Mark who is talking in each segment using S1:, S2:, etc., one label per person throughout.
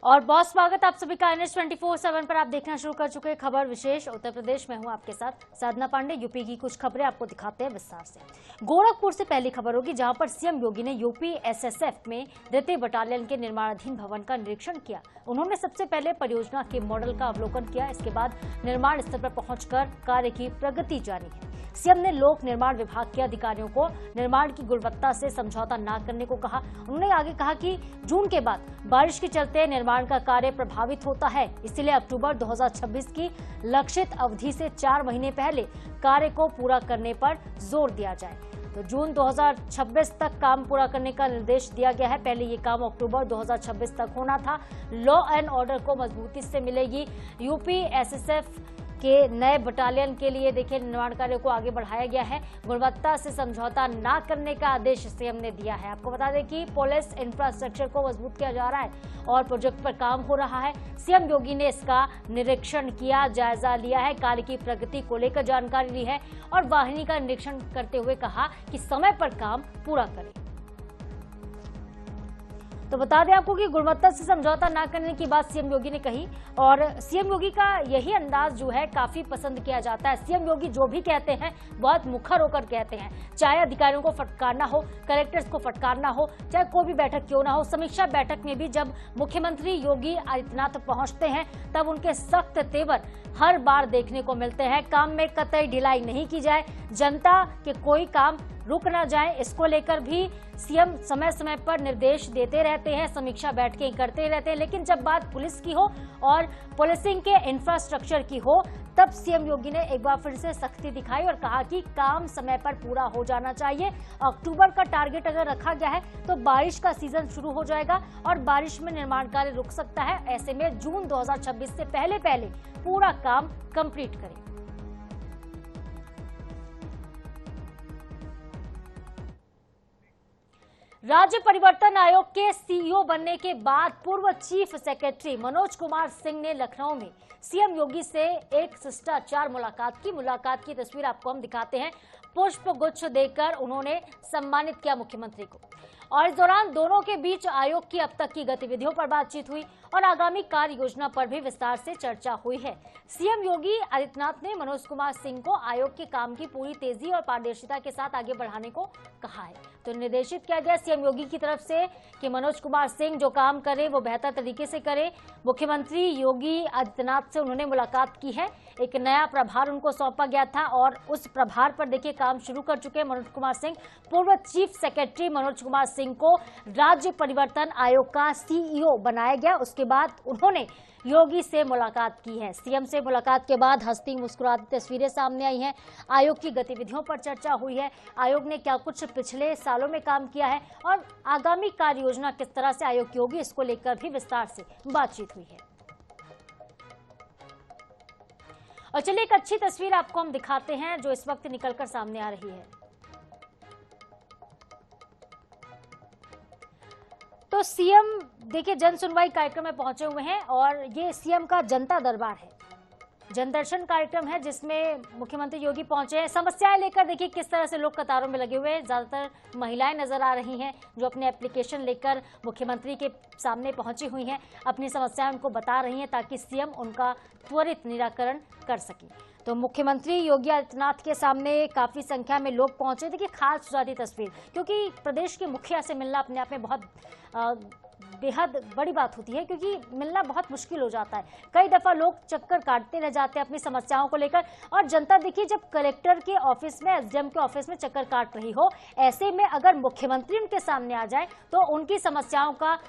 S1: और बहुत स्वागत आप सभी का NH 24/7 पर। आप देखना शुरू कर चुके हैं खबर विशेष उत्तर प्रदेश में। हूं आपके साथ साधना पांडे। यूपी की कुछ खबरें आपको दिखाते हैं विस्तार से। गोरखपुर से पहली खबर होगी, जहां पर सीएम योगी ने यूपी SSF में द्वितीय बटालियन के निर्माणाधीन भवन का निरीक्षण किया। उन्होंने सबसे पहले परियोजना के मॉडल का अवलोकन किया। इसके बाद निर्माण स्थल पर पहुंचकर कार्य की प्रगति जानी है। सीएम ने लोक निर्माण विभाग के अधिकारियों को निर्माण की गुणवत्ता से समझौता न करने को कहा। उन्होंने आगे कहा कि जून के बाद बारिश के चलते निर्माण का कार्य प्रभावित होता है, इसलिए अक्टूबर 2026 की लक्षित अवधि से 4 महीने पहले कार्य को पूरा करने पर जोर दिया जाए। तो जून 2026 तक काम पूरा करने का निर्देश दिया गया है। पहले ये काम अक्टूबर 2026 तक होना था। लॉ एंड ऑर्डर को मजबूती से मिलेगी। यूपी SSF के नए बटालियन के लिए देखिए निर्माण कार्य को आगे बढ़ाया गया है। गुणवत्ता से समझौता न करने का आदेश सीएम ने दिया है। आपको बता दें कि पुलिस इंफ्रास्ट्रक्चर को मजबूत किया जा रहा है और प्रोजेक्ट पर काम हो रहा है। सीएम योगी ने इसका निरीक्षण किया, जायजा लिया है, कार्य की प्रगति को लेकर जानकारी ली है और वाहिनी का निरीक्षण करते हुए कहा कि समय पर काम पूरा करें। तो बता दें आपको कि गुणवत्ता से समझौता न करने की बात सीएम योगी ने कही और सीएम योगी का यही अंदाज जो है काफी पसंद किया जाता है। सीएम योगी जो भी कहते हैं बहुत मुखर होकर कहते हैं, चाहे अधिकारियों को फटकारना हो, कलेक्टर्स को फटकारना हो, चाहे कोई भी बैठक क्यों ना हो। समीक्षा बैठक में भी जब मुख्यमंत्री योगी आदित्यनाथ पहुंचते हैं तब उनके सख्त तेवर हर बार देखने को मिलते हैं। काम में कतई ढिलाई नहीं की जाए, जनता के कोई काम रुक ना जाए, इसको लेकर भी सीएम समय समय पर निर्देश देते रहते हैं, समीक्षा बैठकें करते रहते हैं। लेकिन जब बात पुलिस की हो और पुलिसिंग के इंफ्रास्ट्रक्चर की हो, तब सीएम योगी ने एक बार फिर से सख्ती दिखाई और कहा कि काम समय पर पूरा हो जाना चाहिए। अक्टूबर का टारगेट अगर रखा गया है तो बारिश का सीजन शुरू हो जाएगा और बारिश में निर्माण कार्य रुक सकता है। ऐसे में जून 2026 से पहले पूरा काम कंप्लीट करें। राज्य परिवर्तन आयोग के CEO बनने के बाद पूर्व चीफ सेक्रेटरी मनोज कुमार सिंह ने लखनऊ में सीएम योगी से एक शिष्टाचार मुलाकात की तस्वीर आपको हम दिखाते हैं। पुष्प गुच्छ देकर उन्होंने सम्मानित किया मुख्यमंत्री को और इस दौरान दोनों के बीच आयोग की अब तक की गतिविधियों पर बातचीत हुई और आगामी कार्य योजना पर भी विस्तार से चर्चा हुई है। सीएम योगी आदित्यनाथ ने मनोज कुमार सिंह को आयोग के काम की पूरी तेजी और पारदर्शिता के साथ आगे बढ़ाने को कहा है। तो निर्देशित किया गया सीएम योगी की तरफ से कि मनोज कुमार सिंह जो काम करे वो बेहतर तरीके से करे। मुख्यमंत्री योगी आदित्यनाथ से उन्होंने मुलाकात की है। एक नया प्रभार उनको सौंपा गया था और उस प्रभार पर देखिए काम शुरू कर चुके हैं मनोज कुमार सिंह। पूर्व चीफ सेक्रेटरी मनोज कुमार सिंह को राज्य परिवर्तन आयोग का CEO बनाया गया। उसके बाद उन्होंने योगी से मुलाकात की है। सीएम से मुलाकात के बाद हंसती मुस्कुराती तस्वीरें सामने आई हैं। आयोग की गतिविधियों पर चर्चा हुई है। आयोग ने क्या कुछ पिछले सालों में काम किया है और आगामी कार्य योजना किस तरह से आयोग की होगी, इसको लेकर भी विस्तार से बातचीत हुई है। और चलिए एक अच्छी तस्वीर आपको हम दिखाते हैं जो इस वक्त निकलकर सामने आ रही है। तो सीएम देखिए जन सुनवाई कार्यक्रम में पहुंचे हुए हैं और ये सीएम का जनता दरबार है, जनदर्शन कार्यक्रम है जिसमें मुख्यमंत्री योगी पहुंचे हैं। समस्याएं लेकर देखिए किस तरह से लोग कतारों में लगे हुए हैं। ज्यादातर महिलाएं नजर आ रही हैं जो अपने एप्लीकेशन लेकर मुख्यमंत्री के सामने पहुंची हुई हैं, अपनी समस्याएं उनको बता रही हैं ताकि सीएम उनका त्वरित निराकरण कर सके। तो मुख्यमंत्री योगी आदित्यनाथ के सामने काफी संख्या में लोग पहुंचे। देखिए खास जाती तस्वीर, क्योंकि प्रदेश के मुखिया से मिलना अपने आप में बहुत बेहद बड़ी बात होती है, क्योंकि मिलना बहुत मुश्किल हो जाता है। कई दफा लोग चक्कर काटते रह जाते हैं अपनी समस्याओं को लेकर और जनता देखिए जब कलेक्टर के ऑफिस में, SDM के ऑफिस में चक्कर काट रही हो, ऐसे में अगर मुख्यमंत्री उनके सामने आ जाए तो उनकी समस्याओं का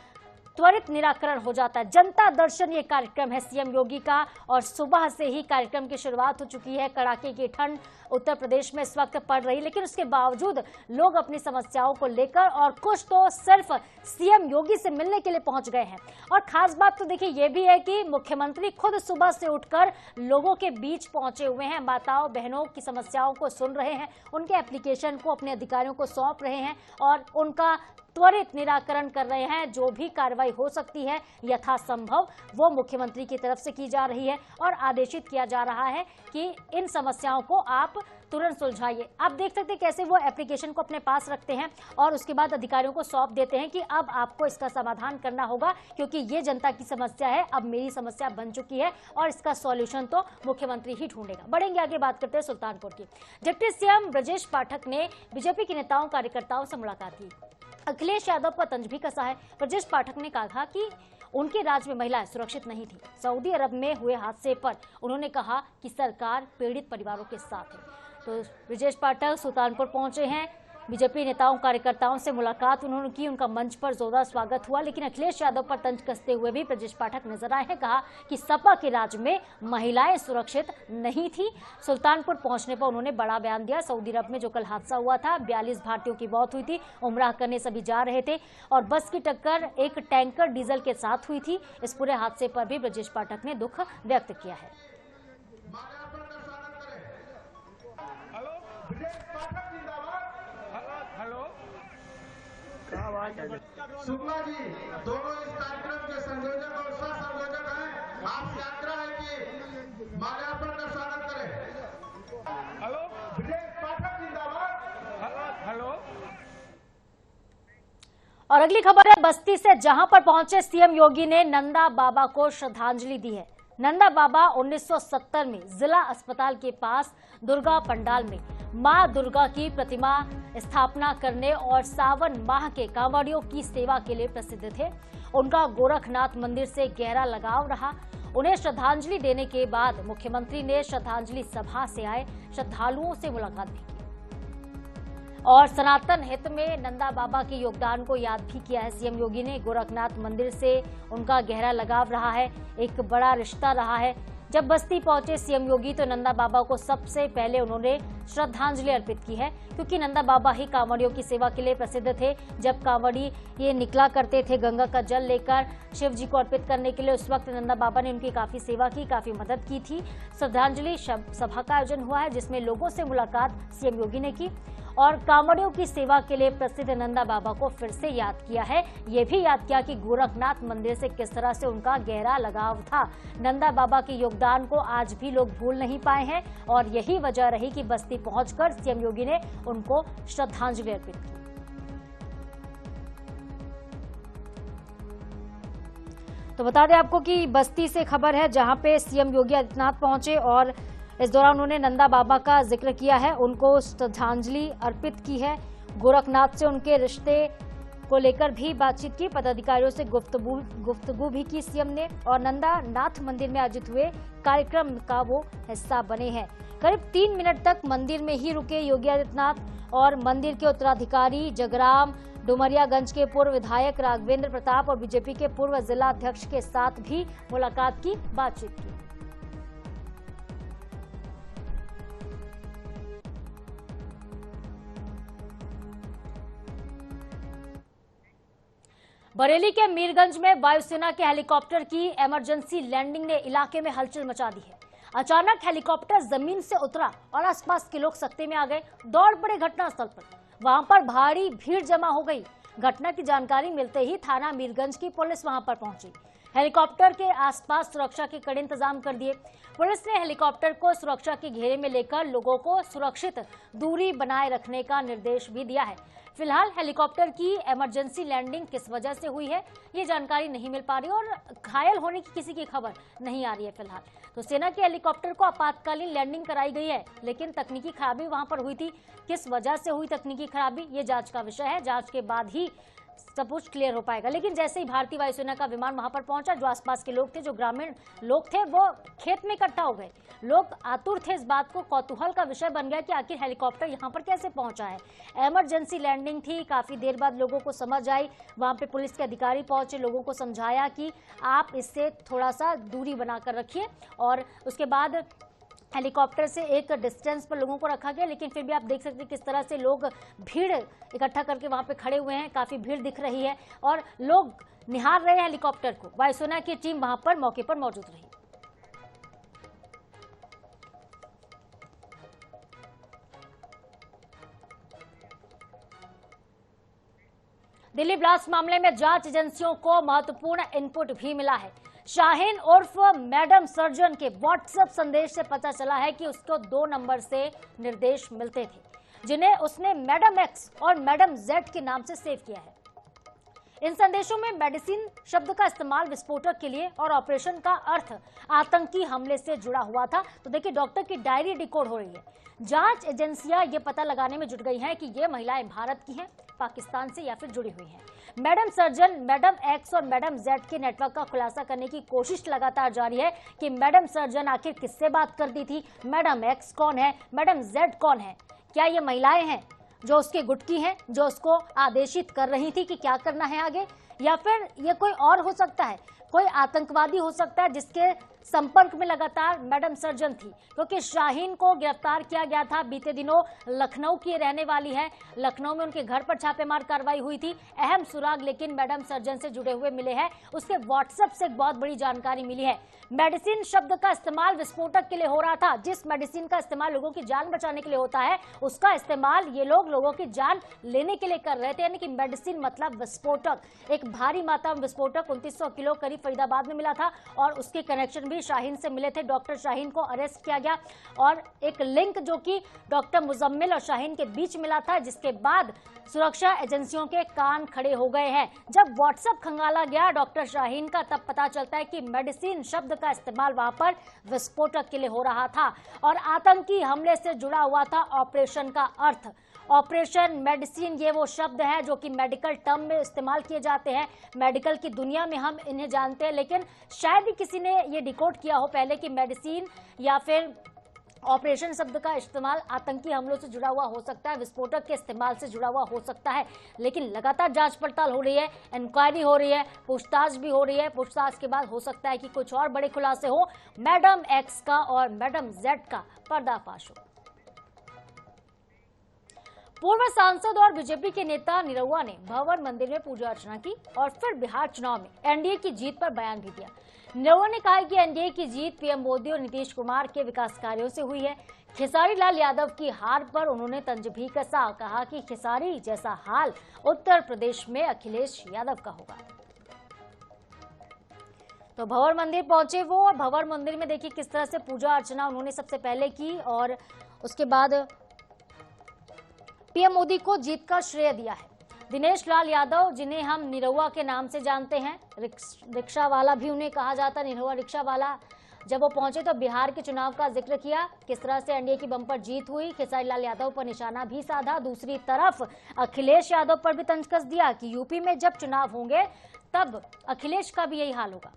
S1: त्वरित निराकरण हो जाता है। जनता दर्शन ये कार्यक्रम है सीएम योगी का और सुबह से ही कार्यक्रम की शुरुआत हो चुकी है। कड़ाके की ठंड उत्तर प्रदेश में इस वक्त पड़ रही, लेकिन उसके बावजूद लोग अपनी समस्याओं को लेकर और कुछ तो सिर्फ सीएम योगी से मिलने के लिए पहुंच गए हैं। और खास बात तो देखिए ये भी है कि मुख्यमंत्री खुद सुबह से उठकर लोगों के बीच पहुंचे हुए हैं, माताओं बहनों की समस्याओं को सुन रहे हैं, उनके एप्लीकेशन को अपने अधिकारियों को सौंप रहे हैं और उनका त्वरित निराकरण कर रहे हैं। जो भी कार्रवाई हो सकती है यथासंभव वो मुख्यमंत्री की तरफ से की जा रही है और आदेशित किया जा रहा है कि इन समस्याओं को आप तुरंत सुलझाइए। आप देख सकते हैं कैसे वो एप्लीकेशन को अपने पास रखते हैं और उसके बाद अधिकारियों को सौंप देते हैं कि अब आपको इसका समाधान करना होगा, क्योंकि ये जनता की समस्या है, अब मेरी समस्या बन चुकी है और इसका सॉल्यूशन तो मुख्यमंत्री ही ढूंढेगा। बढ़ेंगे आगे, बात करते हैं सुल्तानपुर की। डिप्टी सीएम ब्रजेश पाठक ने बीजेपी के नेताओं कार्यकर्ताओं से मुलाकात की। अखिलेश यादव पर तंज भी कसा है। ब्रजेश पाठक ने कहा कि उनके राज्य में महिलाएं सुरक्षित नहीं थी। सऊदी अरब में हुए हादसे पर उन्होंने कहा कि सरकार पीड़ित परिवारों के साथ है। तो ब्रजेश पाठक सुल्तानपुर पहुंचे हैं। बीजेपी नेताओं कार्यकर्ताओं से मुलाकात उन्होंने की। उनका मंच पर जोरदार स्वागत हुआ, लेकिन अखिलेश यादव पर तंज कसते हुए भी ब्रजेश पाठक नजर आए हैं। कहा कि सपा के राज्य में महिलाएं सुरक्षित नहीं थी। सुल्तानपुर पहुंचने पर उन्होंने बड़ा बयान दिया। सऊदी अरब में जो कल हादसा हुआ था, 42 भारतीयों की मौत हुई थी। उमराह करने सभी जा रहे थे और बस की टक्कर एक टैंकर डीजल के साथ हुई थी। इस पूरे हादसे पर भी ब्रजेश पाठक ने दुख व्यक्त किया है।
S2: शुक्ला जी दोनों इस कार्यक्रम के संयोजक और सह संयोजक हैं। आपसे आग्रह है कि माल्यार्पण का स्वागत करें। हेलो, ब्रजेश पाठक जिंदाबाद। हेलो।
S1: और अगली खबर है बस्ती से, जहां पर पहुंचे सीएम योगी ने नंदा बाबा को श्रद्धांजलि दी है। नंदा बाबा 1970 में जिला अस्पताल के पास दुर्गा पंडाल में मां दुर्गा की प्रतिमा स्थापना करने और सावन माह के कांवड़ियों की सेवा के लिए प्रसिद्ध थे। उनका गोरखनाथ मंदिर से गहरा लगाव रहा। उन्हें श्रद्धांजलि देने के बाद मुख्यमंत्री ने श्रद्धांजलि सभा से आए श्रद्धालुओं से मुलाकात भी की और सनातन हित में नंदा बाबा के योगदान को याद भी किया है। सीएम योगी ने गोरखनाथ मंदिर से उनका गहरा लगाव रहा है, एक बड़ा रिश्ता रहा है। जब बस्ती पहुंचे सीएम योगी तो नंदा बाबा को सबसे पहले उन्होंने श्रद्धांजलि अर्पित की है, क्योंकि नंदा बाबा ही कांवड़ियों की सेवा के लिए प्रसिद्ध थे। जब कांवड़ी ये निकला करते थे गंगा का जल लेकर शिव जी को अर्पित करने के लिए, उस वक्त नंदा बाबा ने उनकी काफी सेवा की, काफी मदद की थी। श्रद्धांजलि सभा का आयोजन हुआ है जिसमें लोगों से मुलाकात सीएम योगी ने की और कांवड़ियों की सेवा के लिए प्रसिद्ध नंदा बाबा को फिर से याद किया है। ये भी याद किया कि गोरखनाथ मंदिर से किस तरह से उनका गहरा लगाव था। नंदा बाबा के योगदान को आज भी लोग भूल नहीं पाए हैं और यही वजह रही कि बस्ती पहुंचकर सीएम योगी ने उनको श्रद्धांजलि अर्पित की। तो बता दें आपको कि बस्ती से खबर है, जहां पे सीएम योगी आदित्यनाथ पहुंचे और इस दौरान उन्होंने नंदा बाबा का जिक्र किया है, उनको श्रद्धांजलि अर्पित की है। गोरखनाथ से उनके रिश्ते को लेकर भी बातचीत की, पदाधिकारियों से गुफ्तगू भी की सीएम ने और नंदा नाथ मंदिर में आयोजित हुए कार्यक्रम का वो हिस्सा बने हैं। करीब 3 मिनट तक मंदिर में ही रुके योगी आदित्यनाथ और मंदिर के उत्तराधिकारी जगराम, डुमरियागंज के पूर्व विधायक राघवेंद्र प्रताप और बीजेपी के पूर्व जिला अध्यक्ष के साथ भी मुलाकात की, बातचीत की। बरेली के मीरगंज में वायुसेना के हेलीकॉप्टर की इमरजेंसी लैंडिंग ने इलाके में हलचल मचा दी है। अचानक हेलीकॉप्टर जमीन से उतरा और आसपास के लोग सकते में आ गए, दौड़ पड़े घटनास्थल पर। वहां पर भारी भीड़ जमा हो गई। घटना की जानकारी मिलते ही थाना मीरगंज की पुलिस वहां पर पहुंची। हेलीकॉप्टर के आसपास सुरक्षा के कड़े इंतजाम कर दिए। पुलिस ने हेलीकॉप्टर को सुरक्षा के घेरे में लेकर लोगों को सुरक्षित दूरी बनाए रखने का निर्देश भी दिया है। फिलहाल हेलीकॉप्टर की इमरजेंसी लैंडिंग किस वजह से हुई है ये जानकारी नहीं मिल पा रही और घायल होने की किसी की खबर नहीं आ रही है फिलहाल। तो सेना के हेलीकॉप्टर को आपातकालीन लैंडिंग कराई गई है, लेकिन तकनीकी खराबी वहां पर हुई थी। किस वजह से हुई तकनीकी खराबी ये जांच का विषय है, जांच के बाद ही सब कुछ क्लियर हो पाएगा। लेकिन जैसे ही भारतीय वायुसेना का विमान वहां पर पहुंचा, जो आसपास के लोग थे, जो ग्रामीण लोग थे, वो खेत में इकट्ठा हो गए। लोग आतुर थे, इस बात को कौतूहल का विषय बन गया कि आखिर हेलीकॉप्टर यहां पर कैसे पहुंचा है। इमरजेंसी लैंडिंग थी, काफी देर बाद लोगों को समझ आई। वहां पे पुलिस के अधिकारी पहुंचे, लोगों को समझाया कि आप इससे थोड़ा सा दूरी बनाकर रखिए और उसके बाद हेलीकॉप्टर से एक डिस्टेंस पर लोगों को रखा गया। लेकिन फिर भी आप देख सकते हैं किस तरह से लोग भीड़ इकट्ठा करके वहां पे खड़े हुए हैं, काफी भीड़ दिख रही है और लोग निहार रहे हैं हेलीकॉप्टर को। वायुसेना की टीम वहां पर मौके पर मौजूद रही। दिल्ली ब्लास्ट मामले में जांच एजेंसियों को महत्वपूर्ण इनपुट भी मिला है। शाहीन उर्फ मैडम सर्जन के व्हाट्सएप संदेश से पता चला है कि उसको 2 नंबर से निर्देश मिलते थे, जिन्हें उसने मैडम एक्स और मैडम जेड के नाम से सेव किया है। इन संदेशों में मेडिसिन शब्द का इस्तेमाल विस्फोटक के लिए और ऑपरेशन का अर्थ आतंकी हमले से जुड़ा हुआ था। तो देखिए, डॉक्टर की डायरी डिकोड हो रही है। जांच एजेंसियां ये पता लगाने में जुट गई हैं कि ये महिलाएं भारत की हैं, पाकिस्तान से या फिर जुड़ी हुई हैं। मैडम सर्जन, मैडम एक्स और मैडम जेड के नेटवर्क का खुलासा करने की कोशिश लगातार जारी है कि मैडम सर्जन आखिर किससे बात करती थी, मैडम एक्स कौन है, मैडम जेड कौन है, क्या ये महिलाएं हैं जो उसके गुटकी हैं, जो उसको आदेशित कर रही थी कि क्या करना है आगे, या फिर ये कोई और हो सकता है, कोई आतंकवादी हो सकता है जिसके संपर्क में लगातार मैडम सर्जन थी। क्योंकि शाहीन को गिरफ्तार किया गया था, बीते दिनों लखनऊ की रहने वाली है, लखनऊ में उनके घर पर छापेमार कार्रवाई हुई थी। अहम सुराग लेकिन मैडम सर्जन से जुड़े हुए मिले हैं। उसके व्हाट्सएप से एक बहुत बड़ी जानकारी मिली है। मेडिसिन शब्द का इस्तेमाल विस्फोटक के लिए हो रहा था। जिस मेडिसिन का इस्तेमाल लोगों की जान बचाने के लिए होता है, उसका इस्तेमाल ये लोग लोगों की जान लेने के लिए कर रहे थे, यानी कि मेडिसिन मतलब विस्फोटक। एक भारी मात्रा में विस्फोटक 2900 किलो करीब फरीदाबाद में मिला था और उसके कनेक्शन भी शाहीन से मिले थे। डॉक्टर शाहीन को अरेस्ट किया गया और एक लिंक जो कि डॉक्टर मुजम्मिल और शाहीन के बीच मिला था, जिसके बाद सुरक्षा एजेंसियों के कान खड़े हो गए हैं। जब व्हाट्सएप खंगाला गया डॉक्टर शाहीन का, तब पता चलता है कि मेडिसिन शब्द का इस्तेमाल वहां पर विस्फोटक के लिए हो रहा था और आतंकी हमले से जुड़ा हुआ था ऑपरेशन का अर्थ। ऑपरेशन, मेडिसिन, ये वो शब्द है जो कि मेडिकल टर्म में इस्तेमाल किए जाते हैं। मेडिकल की दुनिया में हम इन्हें जानते हैं, लेकिन शायद ही किसी ने ये डिकोड किया हो पहले कि मेडिसिन या फिर ऑपरेशन शब्द का इस्तेमाल आतंकी हमलों से जुड़ा हुआ हो सकता है, विस्फोटक के इस्तेमाल से जुड़ा हुआ हो सकता है। लेकिन लगातार जांच पड़ताल हो रही है, इंक्वायरी हो रही है, पूछताछ भी हो रही है। पूछताछ के बाद हो सकता है कि कुछ और बड़े खुलासे हो, मैडम एक्स का और मैडम जेड का पर्दाफाश हो। पूर्व सांसद और बीजेपी के नेता निरहुआ ने भवन मंदिर में पूजा अर्चना की और फिर बिहार चुनाव में एनडीए की जीत पर बयान भी दिया। निरहुआ ने कहा कि एनडीए की जीत पीएम मोदी और नीतीश कुमार के विकास कार्यों से हुई है। खेसारी लाल यादव की हार पर उन्होंने तंज भी कसा, कहा कि खेसारी जैसा हाल उत्तर प्रदेश में अखिलेश यादव का होगा। तो भंवर मंदिर पहुंचे वो और भंवर मंदिर में देखिए किस तरह से पूजा अर्चना उन्होंने सबसे पहले की और उसके बाद पीएम मोदी को जीत का श्रेय दिया है। दिनेश लाल यादव, जिन्हें हम निरहुआ के नाम से जानते हैं, रिक्शा वाला भी उन्हें कहा जाता है, निरहुआ रिक्शा वाला, जब वो पहुंचे तो बिहार के चुनाव का जिक्र किया, किस तरह से एनडीए की बंपर जीत हुई। खेसारी लाल यादव पर निशाना भी साधा। दूसरी तरफ अखिलेश यादव पर भी तंज कस दिया कि यूपी में जब चुनाव होंगे तब अखिलेश का भी यही हाल होगा।